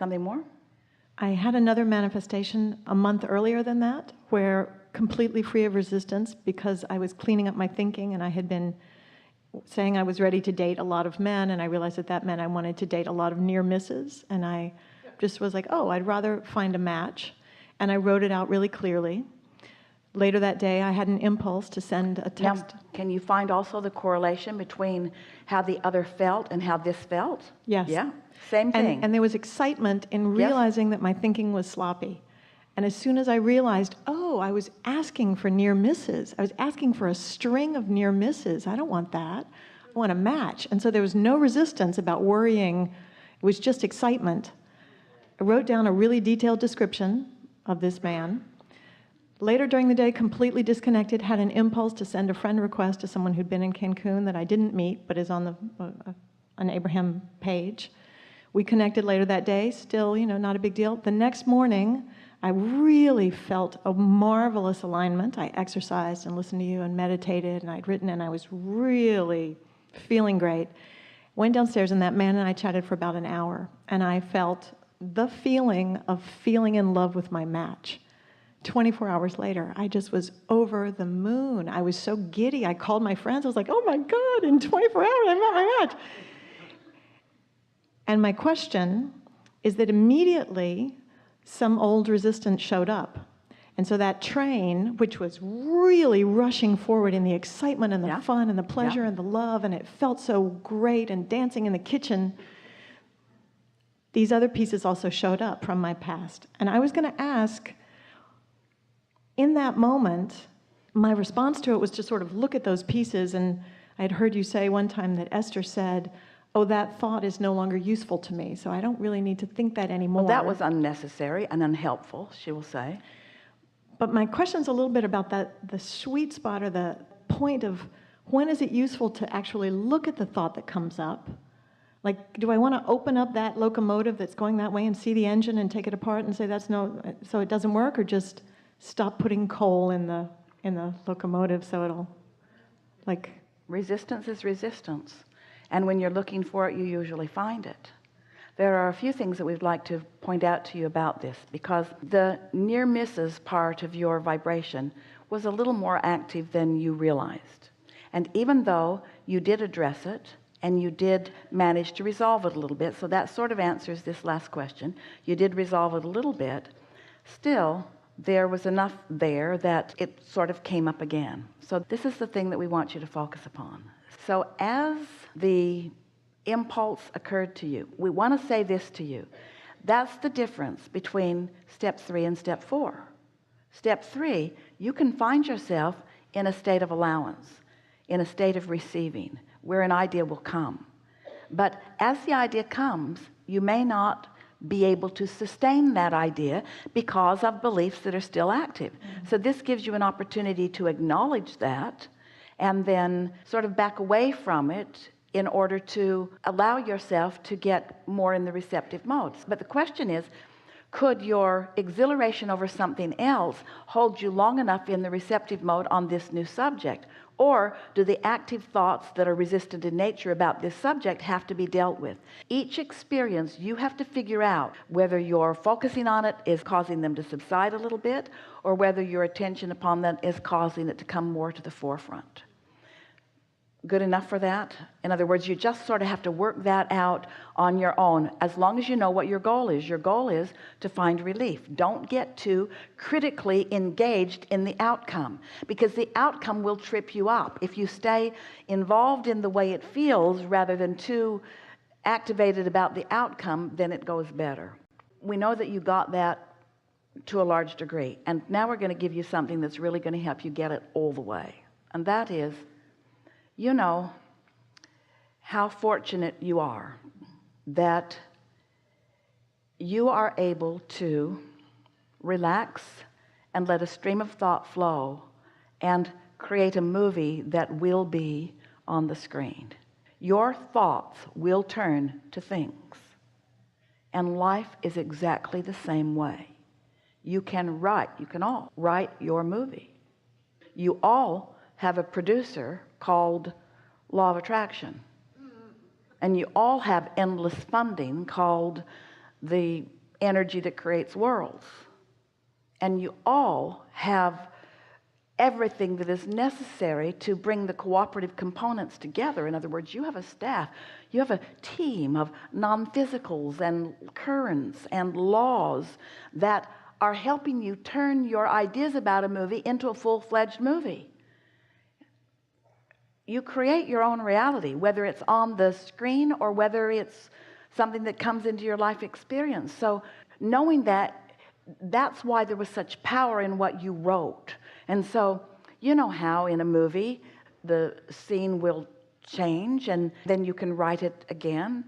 Something more? I had another manifestation a month earlier than that, where completely free of resistance, because I was cleaning up my thinking and I had been saying I was ready to date a lot of men, and I realized that that meant I wanted to date a lot of near misses, and I just was like, oh, I'd rather find a match, and I wrote it out really clearly. Later that day, I had an impulse to send a text. Now, can you find also the correlation between how the other felt and how this felt? Yes. Yeah, same thing. And there was excitement in realizing that my thinking was sloppy. And as soon as I realized, oh, I was asking for near misses. I was asking for a string of near misses. I don't want that. I want a match. And so there was no resistance about worrying. It was just excitement. I wrote down a really detailed description of this man. Later during the day, completely disconnected, had an impulse to send a friend request to someone who'd been in Cancun that I didn't meet, but is on an Abraham page. We connected later that day, still, not a big deal. The next morning, I really felt a marvelous alignment. I exercised and listened to you and meditated, and I'd written, and I was really feeling great. Went downstairs, and that man and I chatted for about an hour, and I felt the feeling of feeling in love with my match. 24 hours later, I just was over the moon. I was so giddy. I called my friends. I was like, oh my God, in 24 hours, I met my match. And my question is that immediately some old resistance showed up. And so that train, which was really rushing forward in the excitement and the fun and the pleasure and the love, and it felt so great, and dancing in the kitchen, these other pieces also showed up from my past. And I was going to ask, in that moment, my response to it was to sort of look at those pieces, and I had heard you say one time that Esther said, oh, that thought is no longer useful to me, so I don't really need to think that anymore. Well, that was unnecessary and unhelpful, she will say. But my question's a little bit about the sweet spot, or the point of when is it useful to actually look at the thought that comes up? Like, do I want to open up that locomotive that's going that way and see the engine and take it apart and say so it doesn't work, or just stop putting coal in the locomotive so it'll, like... Resistance is resistance. And when you're looking for it, you usually find it. There are a few things that we'd like to point out to you about this, because the near misses part of your vibration was a little more active than you realized. And even though you did address it, and you did manage to resolve it a little bit, so that sort of answers this last question. You did resolve it a little bit. Still, there was enough there that it sort of came up again. So this is the thing that we want you to focus upon. So as the impulse occurred to you, we want to say this to you. That's the difference between step 3 and step 4. Step 3, you can find yourself in a state of allowance, in a state of receiving, where an idea will come. But as the idea comes, you may not be able to sustain that idea because of beliefs that are still active. So this gives you an opportunity to acknowledge that and then sort of back away from it in order to allow yourself to get more in the receptive modes. But the question is, could your exhilaration over something else hold you long enough in the receptive mode on this new subject? Or do the active thoughts that are resistant in nature about this subject have to be dealt with? Each experience, you have to figure out whether your focusing on it is causing them to subside a little bit, or whether your attention upon them is causing it to come more to the forefront. Good enough for that? In other words, you just sort of have to work that out on your own, as long as you know what your goal is. Your goal is to find relief. Don't get too critically engaged in the outcome, because the outcome will trip you up. If you stay involved in the way it feels rather than too activated about the outcome, then it goes better. We know that you got that to a large degree, and now we're going to give you something that's really going to help you get it all the way. And that is, you know how fortunate you are that you are able to relax and let a stream of thought flow and create a movie that will be on the screen. Your thoughts will turn to things, and life is exactly the same way. You can all write your movie. You all have a producer called Law of Attraction, and you all have endless funding called the energy that creates worlds, and you all have everything that is necessary to bring the cooperative components together. In other words, you have a staff, you have a team of non-physicals and currents and laws that are helping you turn your ideas about a movie into a full-fledged movie. You create your own reality, whether it's on the screen or whether it's something that comes into your life experience. So knowing that, that's why there was such power in what you wrote. And so you know how in a movie the scene will change and then you can write it again.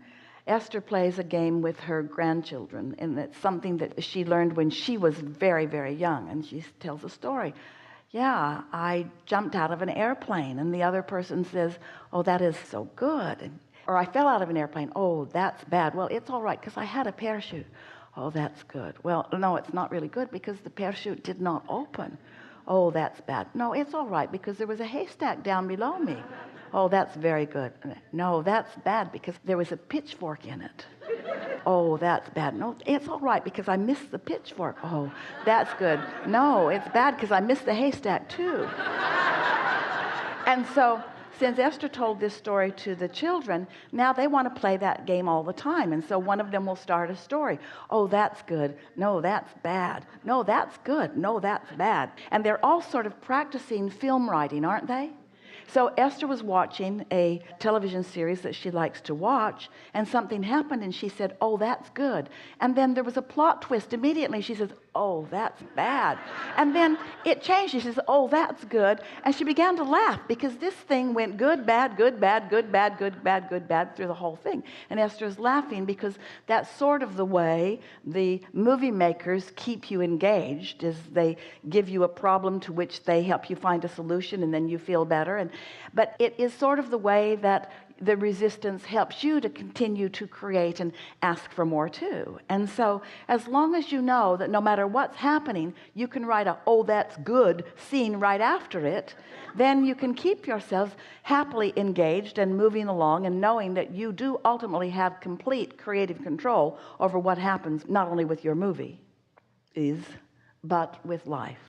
Esther plays a game with her grandchildren, and it's something that she learned when she was very, very young. And she tells a story. Yeah, I jumped out of an airplane. And the other person says, oh, that is so good. Or I fell out of an airplane. Oh, that's bad. Well, it's all right because I had a parachute. Oh, that's good. Well, no, it's not really good because the parachute did not open. Oh, that's bad. No, it's all right because there was a haystack down below me. Oh, that's very good. No, that's bad because there was a pitchfork in it. Oh, that's bad. No, it's all right because I missed the pitchfork. Oh, that's good. No, it's bad because I missed the haystack too. And so since Esther told this story to the children, now they want to play that game all the time. And so one of them will start a story. Oh, that's good. No, that's bad. No, that's good. No, that's bad. And they're all sort of practicing film writing, aren't they? So Esther was watching a television series that she likes to watch, and something happened and she said, oh, that's good. And then there was a plot twist immediately. She says, oh, that's bad. And then it changed. She says, oh, that's good. And she began to laugh because this thing went good, bad, good, bad, good, bad, good, bad, good, bad through the whole thing. And Esther's laughing because that's sort of the way the movie makers keep you engaged, is they give you a problem to which they help you find a solution and then you feel better. But it is sort of the way that the resistance helps you to continue to create and ask for more too. And so as long as you know that no matter what's happening, you can write a, oh, that's good scene right after it, then you can keep yourselves happily engaged and moving along and knowing that you do ultimately have complete creative control over what happens, not only with your movie, but with life.